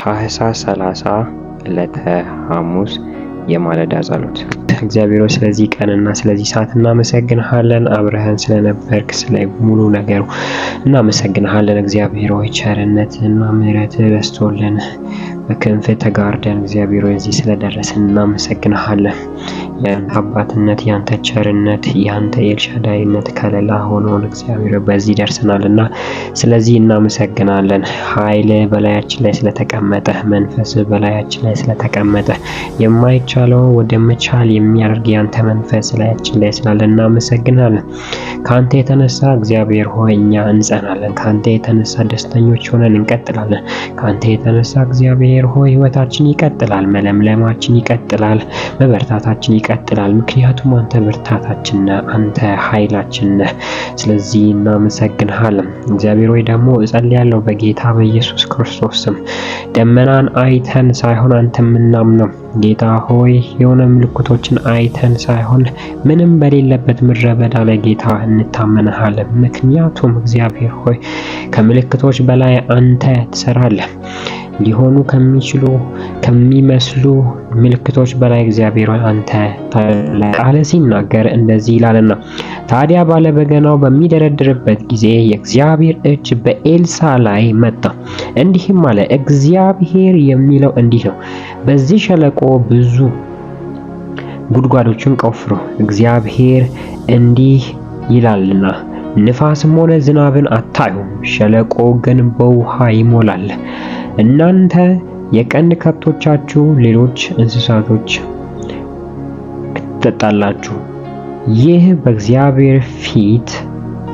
ታኅሳስ 30 ዕለተ ሐሙስ የማለዳ ጸሎት። እግዚአብሔር ሆይ ስለዚህ ቀንና ስለዚህ ሰዓት እናመሰግንሃለን። አብረህን ስለነበርክ ስለ ሙሉ ነገሩ እናመሰግንሃለን። እግዚአብሔር ሆይ ቸርነትህና ምሕረትህ በዝቶልን በክንፍ ተጋርደን እግዚአብሔር ሆይ እዚህ ስለደረስን እናመሰግንሃለን። ያንተ አባትነት፣ ያንተ ቸርነት፣ ያንተ ኤልሻዳይነት ከለላ ሆኖን እግዚአብሔር በዚህ ደርሰናልና ስለዚህ እናመሰግናለን። ኃይል በላያችን ላይ ስለተቀመጠ፣ መንፈስ በላያችን ላይ ስለተቀመጠ፣ የማይቻለው ወደ መቻል የሚያደርግ ያንተ መንፈስ ላያችን ላይ ስላለ እናመሰግናለን። ካንተ የተነሳ እግዚአብሔር ሆይ እኛ እንጸናለን። ካንተ የተነሳ ደስተኞች ሆነን እንቀጥላለን። ካንተ የተነሳ እግዚአብሔር ሆይ ህይወታችን ይቀጥላል፣ መለምለማችን ይቀጥላል፣ መበርታታችን ይቀጥላል። ምክንያቱም አንተ ብርታታችን ነህ፣ አንተ ኃይላችን ነህ። ስለዚህ እናመሰግንሃለን። እግዚአብሔር ሆይ ደግሞ እጸልያለሁ በጌታ በኢየሱስ ክርስቶስ ስም ደመናን አይተን ሳይሆን አንተ የምናምነው ጌታ ሆይ የሆነ ምልክቶችን አይተን ሳይሆን ምንም በሌለበት ምድረ በዳ ላይ ጌታ እንታመንሃለን። ምክንያቱም እግዚአብሔር ሆይ ከምልክቶች በላይ አንተ ትሰራለህ። ሊሆኑ ከሚችሉ ከሚመስሉ ምልክቶች በላይ እግዚአብሔር ሆይ አንተ ቃል ሲናገር እንደዚህ ይላልና ታዲያ ባለበገናው በሚደረድርበት ጊዜ የእግዚአብሔር እጅ በኤልሳ ላይ መጣ፣ እንዲህም አለ። እግዚአብሔር የሚለው እንዲህ ነው፣ በዚህ ሸለቆ ብዙ ጉድጓዶችን ቆፍሩ። እግዚአብሔር እንዲህ ይላልና ንፋስም ሆነ ዝናብን አታዩም፣ ሸለቆ ግን በውሃ ይሞላል። እናንተ የቀንድ ከብቶቻችሁ፣ ሌሎች እንስሳቶች ትጠጣላችሁ። ይህ በእግዚአብሔር ፊት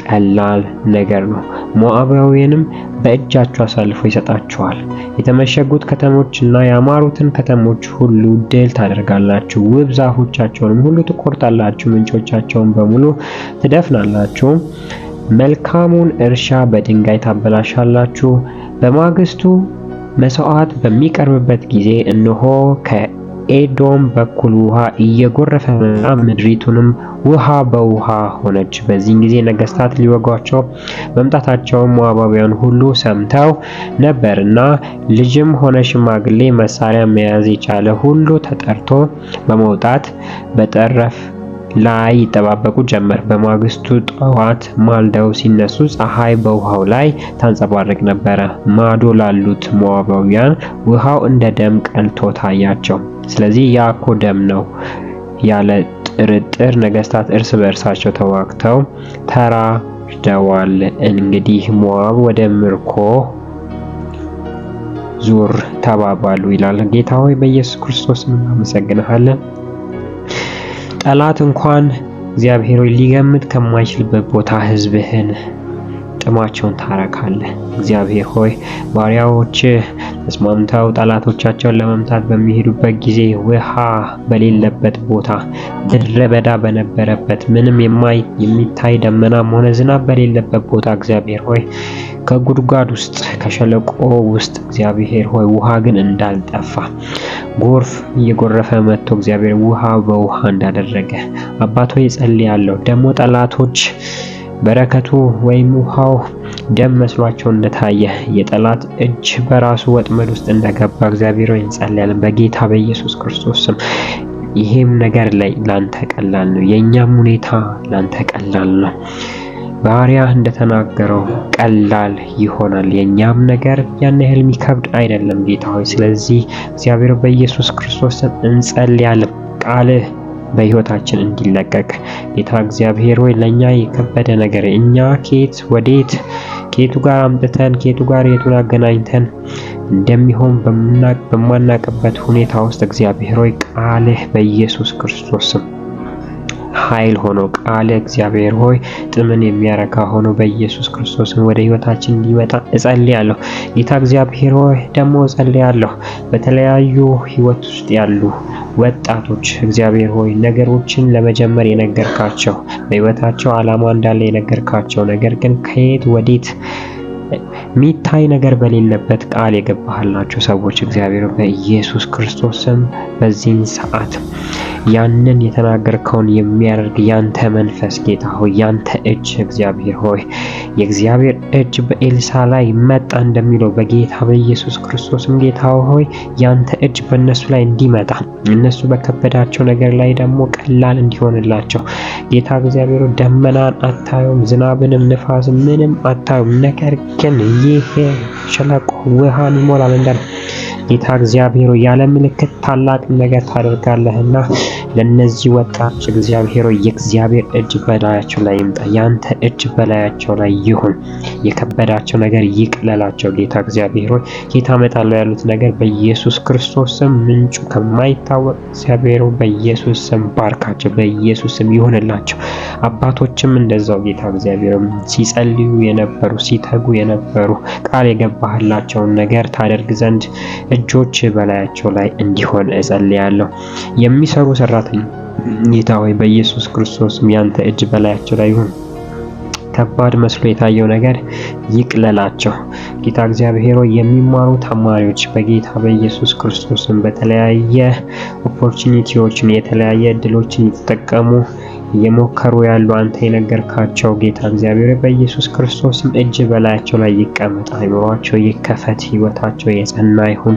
ቀላል ነገር ነው። ሞዓባውያንም በእጃችሁ አሳልፎ ይሰጣችኋል። የተመሸጉት ከተሞችና ያማሩትን ከተሞች ሁሉ ድል ታደርጋላችሁ። ውብ ዛፎቻቸውንም ሁሉ ትቆርጣላችሁ፣ ምንጮቻቸውን በሙሉ ትደፍናላችሁ። መልካሙን እርሻ በድንጋይ ታበላሻላችሁ። በማግስቱ መስዋዕት በሚቀርብበት ጊዜ እነሆ ከኤዶም በኩል ውሃ እየጎረፈ መጣ፣ ምድሪቱንም ውሃ በውሃ ሆነች። በዚህን ጊዜ ነገስታት ሊወጓቸው መምጣታቸውን ሞዓባውያን ሁሉ ሰምተው ነበርና ልጅም ሆነ ሽማግሌ መሳሪያ መያዝ የቻለ ሁሉ ተጠርቶ በመውጣት በጠረፍ ላይ ይጠባበቁ ጀመር። በማግስቱ ጠዋት ማልደው ሲነሱ ፀሐይ በውሃው ላይ ታንጸባርቅ ነበረ። ማዶ ላሉት ሞዓባውያን ውሃው እንደ ደም ቀልቶ ታያቸው። ስለዚህ ያ እኮ ደም ነው ያለ ጥርጥር ነገስታት እርስ በእርሳቸው ተዋግተው ተራድደዋል። እንግዲህ ሞዓብ ወደ ምርኮ ዙር ተባባሉ ይላል። ጌታ ሆይ በኢየሱስ ክርስቶስ እናመሰግንሃለን። ጠላት እንኳን እግዚአብሔር ሆይ ሊገምት ከማይችልበት ቦታ ህዝብህን ጥማቸውን ታረካለህ። እግዚአብሔር ሆይ ባሪያዎች ተስማምተው ጠላቶቻቸውን ለመምታት በሚሄዱበት ጊዜ ውሃ በሌለበት ቦታ፣ ምድረ በዳ በነበረበት፣ ምንም የሚታይ ደመናም ሆነ ዝናብ በሌለበት ቦታ እግዚአብሔር ሆይ ከጉድጓድ ውስጥ ከሸለቆ ውስጥ እግዚአብሔር ሆይ ውሃ ግን እንዳልጠፋ ጎርፍ እየጎረፈ መጥቶ እግዚአብሔር ውሃ በውሃ እንዳደረገ አባት ሆይ ጸልያለሁ። ደግሞ ጠላቶች በረከቱ ወይም ውሃው ደም መስሏቸው እንደታየ የጠላት እጅ በራሱ ወጥመድ ውስጥ እንደገባ እግዚአብሔር ሆይ እንጸልያለን በጌታ በኢየሱስ ክርስቶስ ስም። ይሄም ነገር ላይ ላንተ ቀላል ነው፣ የኛም ሁኔታ ላንተ ቀላል ነው። ባሪያ እንደተናገረው ቀላል ይሆናል። የኛም ነገር ያን ያህል የሚከብድ አይደለም ጌታ ሆይ። ስለዚህ እግዚአብሔር በኢየሱስ ክርስቶስ ስም እንጸልያለን ቃልህ በህይወታችን እንዲለቀቅ ጌታ እግዚአብሔር ሆይ ለኛ የከበደ ነገር እኛ ከየት ወዴት ከየቱ ጋር አምጥተን ከየቱ ጋር የቱን አገናኝተን እንደሚሆን በማናቅበት ሁኔታ ውስጥ እግዚአብሔር ሆይ ቃልህ በኢየሱስ ክርስቶስ ስም ኃይል ሆኖ ቃል እግዚአብሔር ሆይ ጥምን የሚያረካ ሆኖ በኢየሱስ ክርስቶስ ወደ ህይወታችን እንዲመጣ እጸልያለሁ። ጌታ እግዚአብሔር ሆይ ደግሞ እጸልያለሁ በተለያዩ ህይወት ውስጥ ያሉ ወጣቶች እግዚአብሔር ሆይ ነገሮችን ለመጀመር የነገርካቸው በህይወታቸው ዓላማ እንዳለ የነገርካቸው ነገር ግን ከየት ወዴት ሚታይ ነገር በሌለበት ቃል የገባህላቸው ሰዎች እግዚአብሔር በኢየሱስ ክርስቶስ ስም በዚህን ሰዓት ያንን የተናገርከውን የሚያደርግ ያንተ መንፈስ ጌታ ሆይ፣ ያንተ እጅ እግዚአብሔር ሆይ፣ የእግዚአብሔር እጅ በኤልሳ ላይ መጣ እንደሚለው በጌታ በኢየሱስ ክርስቶስም ጌታ ሆይ ያንተ እጅ በእነሱ ላይ እንዲመጣ፣ እነሱ በከበዳቸው ነገር ላይ ደግሞ ቀላል እንዲሆንላቸው ጌታ እግዚአብሔር ደመናን አታዩም፣ ዝናብንም ንፋስ ምንም አታዩም፣ ነገር ግን ይሄ ሸለቆ ውሃን ይሞላል እንዳለ ጌታ እግዚአብሔር ያለ ምልክት ታላቅ ነገር ታደርጋለህና ለነዚህ ወጣቶች እግዚአብሔር የእግዚአብሔር እጅ በላያቸው ላይ ይምጣ። ያንተ እጅ በላያቸው ላይ ይሁን። የከበዳቸው ነገር ይቅለላቸው። ጌታ እግዚአብሔር ሆይ ጌታ እመጣለሁ ያሉት ነገር በኢየሱስ ክርስቶስ ስም ምንጩ ከማይታወቅ እግዚአብሔር በኢየሱስ ስም ባርካቸው። በኢየሱስ ስም ይሁንላቸው። አባቶችም እንደዛው ጌታ እግዚአብሔር ሲጸልዩ የነበሩ ሲተጉ የነበሩ ቃል የገባህላቸውን ነገር ታደርግ ዘንድ እጆች በላያቸው ላይ እንዲሆን እጸልያለሁ። የሚሰሩ ሰራተኞች ጌታ ሆይ በኢየሱስ ክርስቶስም ያንተ እጅ በላያቸው ላይ ይሁን። ከባድ መስሎ የታየው ነገር ይቅለላቸው። ጌታ እግዚአብሔር ሆይ የሚማሩ ተማሪዎች በጌታ በኢየሱስ ክርስቶስም በተለያየ ኦፖርቹኒቲዎችን የተለያየ እድሎችን የተጠቀሙ እየሞከሩ ያሉ አንተ የነገርካቸው ጌታ እግዚአብሔር በኢየሱስ ክርስቶስም እጅ በላያቸው ላይ ይቀመጥ። አይምሯቸው ይከፈት፣ ህይወታቸው የጸና ይሁን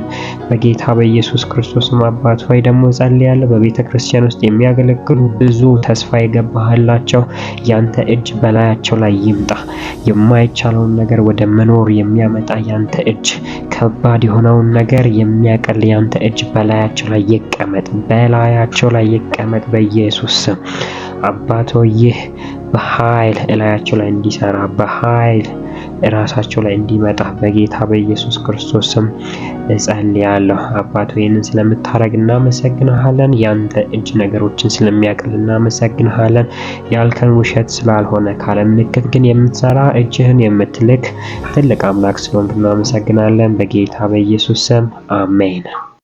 በጌታ በኢየሱስ ክርስቶስም። አባት ሆይ ደግሞ ጸልያለሁ በቤተ ክርስቲያን ውስጥ የሚያገለግሉ ብዙ ተስፋ የገባህላቸው ያንተ እጅ በላያቸው ላይ ይምጣ። የማይቻለውን ነገር ወደ መኖር የሚያመጣ ያንተ እጅ፣ ከባድ የሆነውን ነገር የሚያቀል ያንተ እጅ በላያቸው ላይ ይቀመጥ፣ በላያቸው ላይ ይቀመጥ በኢየሱስ ስም። አባቶ ይህ በኃይል እላያቸው ላይ እንዲሰራ በኃይል ራሳቸው ላይ እንዲመጣ በጌታ በኢየሱስ ክርስቶስ ስም እጸልያለሁ። አባቶ ይህንን ስለምታረግ እናመሰግንሃለን። ያንተ እጅ ነገሮችን ስለሚያቀል እናመሰግንሃለን። ያልከን ውሸት ስላልሆነ ካለ ምልክት ግን የምትሰራ እጅህን የምትልክ ትልቅ አምላክ ስለሆንክ እናመሰግናለን። በጌታ በኢየሱስ ስም አሜን።